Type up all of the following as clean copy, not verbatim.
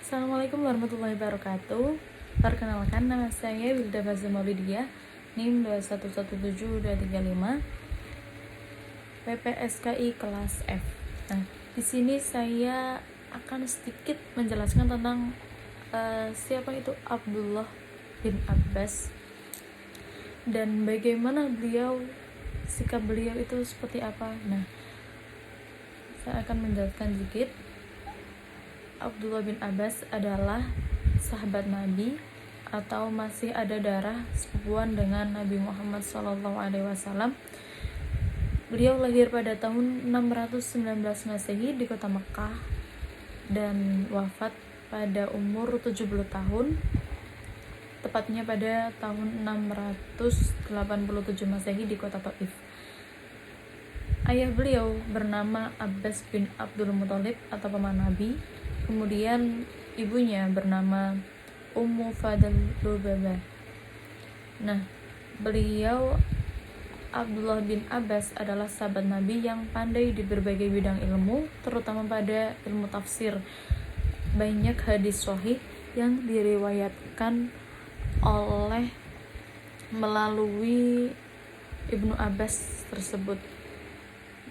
Assalamualaikum warahmatullahi wabarakatuh. Perkenalkan, nama saya Wilda Bazza Maulidia, NIM 2117235, PPSKI kelas F. Nah, di sini saya akan sedikit menjelaskan tentang siapa itu Abdullah bin Abbas dan bagaimana sikap beliau itu seperti apa. Nah, saya akan menjelaskan sedikit. Abdullah bin Abbas adalah sahabat Nabi atau masih ada darah sepupuan dengan Nabi Muhammad SAW. Beliau lahir pada tahun 619 Masehi di kota Mekah dan wafat pada umur 70 tahun, tepatnya pada tahun 687 Masehi di kota Taif. Ayah beliau bernama Abbas bin Abdul Muthalib atau paman Nabi. Kemudian ibunya bernama Ummu Fadl Lubabah. Nah, beliau Abdullah bin Abbas adalah sahabat Nabi yang pandai di berbagai bidang ilmu, terutama pada ilmu tafsir. Banyak hadis sahih yang diriwayatkan melalui Ibnu Abbas tersebut.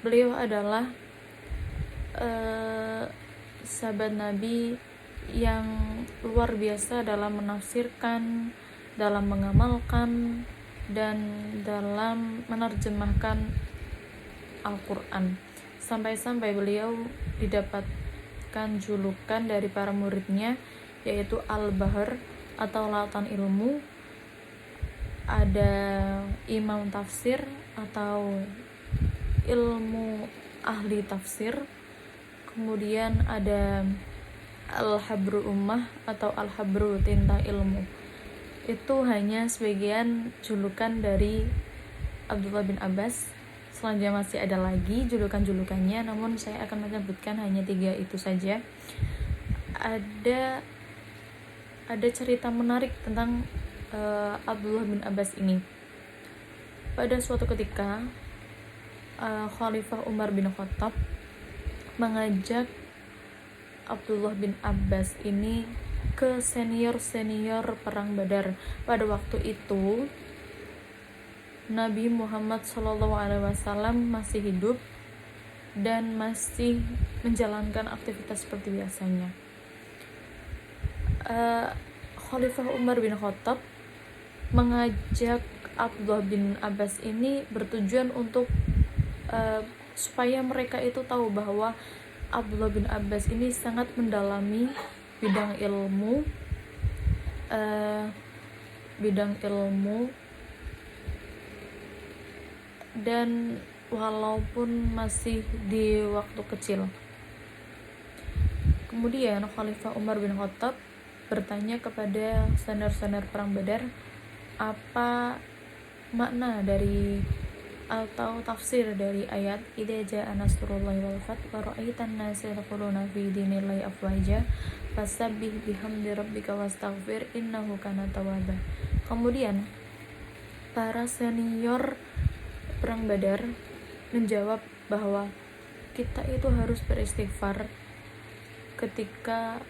Beliau adalah sahabat Nabi yang luar biasa dalam menafsirkan, dalam mengamalkan, dan dalam menerjemahkan Al-Quran. Sampai-sampai beliau didapatkan julukan dari para muridnya, yaitu Al-Bahr atau lautan ilmu. Ada imam tafsir atau ilmu ahli tafsir. Kemudian ada Al-Habru Ummah atau Al-Habru tinta ilmu. Itu hanya sebagian julukan dari Abdullah bin Abbas. Selanjutnya masih ada lagi julukan-julukannya, namun saya akan menyebutkan hanya 3 itu saja. Ada cerita menarik tentang Abdullah bin Abbas ini. Pada suatu ketika Khalifah Umar bin Khattab mengajak Abdullah bin Abbas ini ke senior perang Badar. Pada waktu itu Nabi Muhammad SAW masih hidup dan masih menjalankan aktivitas seperti biasanya. Khalifah Umar bin Khattab mengajak Abdullah bin Abbas ini bertujuan untuk supaya mereka itu tahu bahwa Abdullah bin Abbas ini sangat mendalami bidang ilmu dan walaupun masih di waktu kecil. Kemudian Khalifah Umar bin Khattab bertanya kepada senior perang Badar, apa makna dari atau tafsir dari ayat idza jaa nasrullahi wal fath wa ra'aitan nasa yadkhuluna fi dinillahi afwaja fasabbih bihamdi rabbika wastaghfir innahu kana tawwaba. Kemudian para senior perang Badar menjawab bahwa kita itu harus beristighfar ketika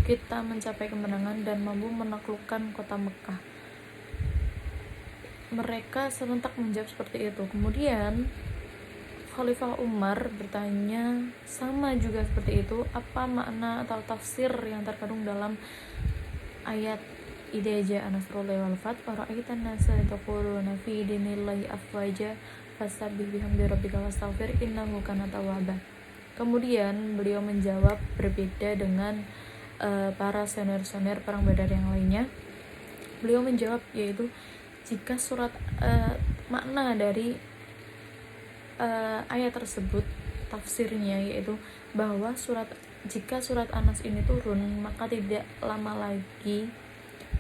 kita mencapai kemenangan dan mampu menaklukkan kota Mekah. Mereka serentak menjawab seperti itu. Kemudian Khalifah Umar bertanya sama juga seperti itu, apa makna atau tafsir yang terkandung dalam ayat idza jaa nasrullahi wal fath wa ra'aitan nasa yadkhuluna fi dinillahi afwaja fasabbih bihamdi rabbika wastaghfir innahu kana tawwaba. Kemudian beliau menjawab berbeda dengan para senior perang Badar yang lainnya. Beliau menjawab yaitu jika makna dari ayat tersebut tafsirnya yaitu bahwa jika surat Anas ini turun, maka tidak lama lagi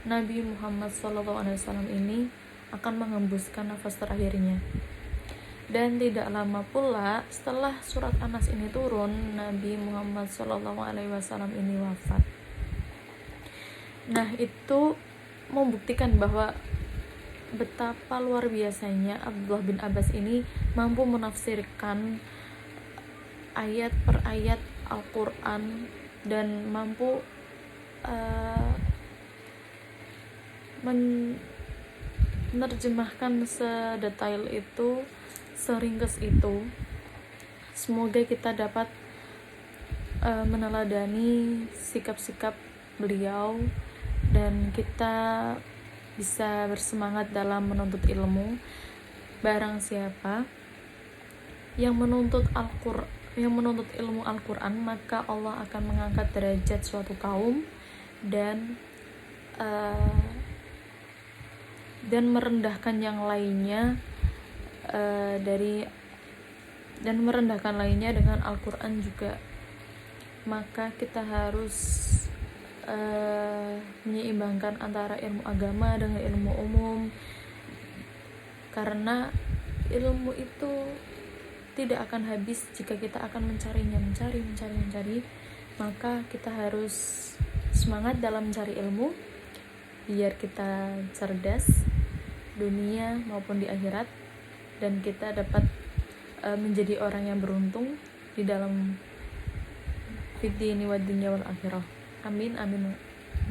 Nabi Muhammad SAW ini akan mengembuskan nafas terakhirnya. Dan tidak lama pula setelah surat Anas ini turun, Nabi Muhammad SAW ini wafat. Nah, itu membuktikan bahwa betapa luar biasanya Abdullah bin Abbas ini mampu menafsirkan ayat per ayat Al-Quran dan mampu menerjemahkan sedetail itu, seringkes itu. Semoga kita dapat meneladani sikap-sikap beliau dan kita bisa bersemangat dalam menuntut ilmu. Barang siapa yang menuntut ilmu Al-Quran, maka Allah akan mengangkat derajat suatu kaum dan merendahkan yang lainnya dengan Al-Quran juga. Maka kita harus menyeimbangkan antara ilmu agama dengan ilmu umum, karena ilmu itu tidak akan habis jika kita akan mencari. Maka kita harus semangat dalam mencari ilmu biar kita cerdas dunia maupun di akhirat, dan kita dapat menjadi orang yang beruntung di dalam fiddini wad dunya wal akhirah. Amin amin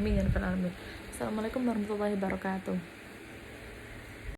amin ya rabbal alamin. Assalamualaikum warahmatullahi wabarakatuh.